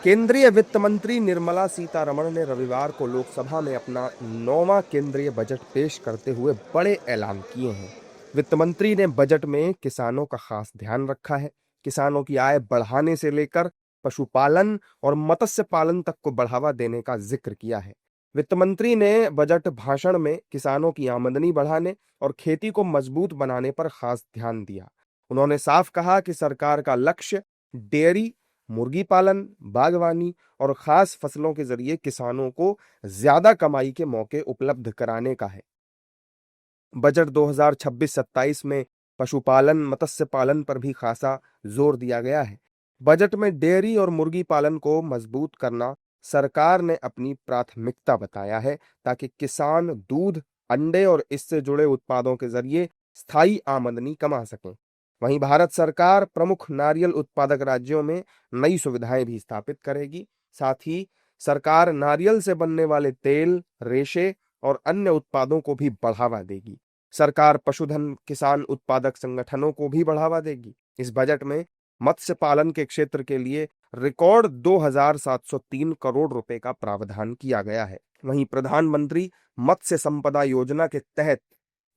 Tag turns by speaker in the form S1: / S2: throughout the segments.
S1: केंद्रीय वित्त मंत्री निर्मला सीतारमण ने रविवार को लोकसभा में अपना 9वां केंद्रीय बजट पेश करते हुए बड़े ऐलान किए हैं। वित्त मंत्री ने बजट में किसानों का खास ध्यान रखा है। किसानों की आय बढ़ाने से लेकर पशुपालन और मत्स्य पालन तक को बढ़ावा देने का जिक्र किया है। वित्त मंत्री ने बजट भाषण में किसानों की आमदनी बढ़ाने और खेती को मजबूत बनाने पर खास ध्यान दिया। उन्होंने साफ कहा कि सरकार का लक्ष्य डेयरी, मुर्गी पालन, बागवानी और खास फसलों के जरिए किसानों को ज्यादा कमाई के मौके उपलब्ध कराने का है। बजट 2026-27 में पशुपालन, मत्स्य पालन पर भी खासा जोर दिया गया है। बजट में डेयरी और मुर्गी पालन को मजबूत करना सरकार ने अपनी प्राथमिकता बताया है, ताकि किसान दूध, अंडे और इससे जुड़े उत्पादों के जरिए स्थायी आमदनी कमा सकें। वहीं भारत सरकार प्रमुख नारियल उत्पादक राज्यों में नई सुविधाएं भी स्थापित करेगी। साथ ही सरकार नारियल से बनने वाले तेल, रेशे और अन्य उत्पादों को भी बढ़ावा देगी। सरकार पशुधन किसान उत्पादक संगठनों को भी बढ़ावा देगी। इस बजट में मत्स्य पालन के क्षेत्र के लिए रिकॉर्ड 2,703 करोड़ रुपए का प्रावधान किया गया है। वहीं प्रधानमंत्री मत्स्य संपदा योजना के तहत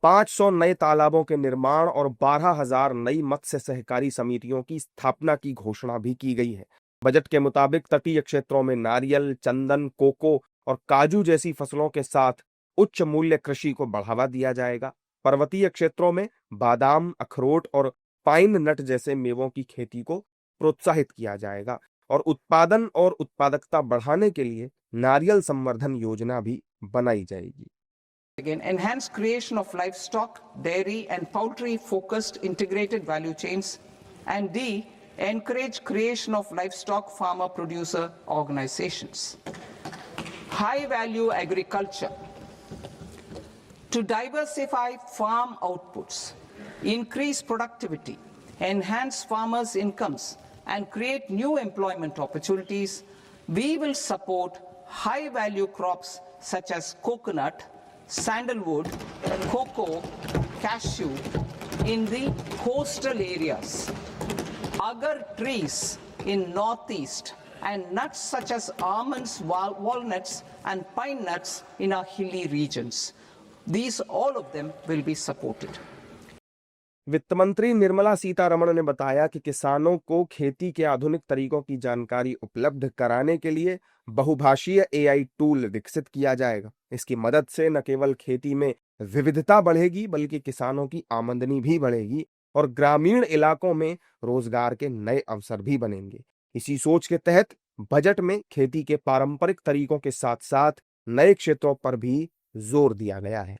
S1: 500 नए तालाबों के निर्माण और 12,000 नई मत्स्य सहकारी समितियों की स्थापना की घोषणा भी की गई है। बजट के मुताबिक तटीय क्षेत्रों में नारियल, चंदन, कोको और काजू जैसी फसलों के साथ उच्च मूल्य कृषि को बढ़ावा दिया जाएगा। पर्वतीय क्षेत्रों में बादाम, अखरोट और पाइन नट जैसे मेवों की खेती को प्रोत्साहित किया जाएगा और उत्पादन और उत्पादकता बढ़ाने के लिए नारियल संवर्धन योजना भी बनाई जाएगी।
S2: Again, enhance creation of livestock, dairy and poultry focused integrated value chains, and D, encourage creation of livestock farmer producer organizations. High value agriculture. To diversify farm outputs, increase productivity, enhance farmers' incomes and create new employment opportunities, we will support high value crops such as coconut, sandalwood, cocoa, cashew in the coastal areas, agar trees in northeast, and nuts such as almonds, walnuts, and pine nuts in our hilly regions. These, all of them, will be supported.
S1: वित्त मंत्री निर्मला सीतारमण ने बताया कि किसानों को खेती के आधुनिक तरीकों की जानकारी उपलब्ध कराने के लिए बहुभाषीय एआई टूल विकसित किया जाएगा। इसकी मदद से न केवल खेती में विविधता बढ़ेगी, बल्कि किसानों की आमदनी भी बढ़ेगी और ग्रामीण इलाकों में रोजगार के नए अवसर भी बनेंगे। इसी सोच के तहत बजट में खेती के पारंपरिक तरीकों के साथ साथ नए क्षेत्रों पर भी जोर दिया गया है।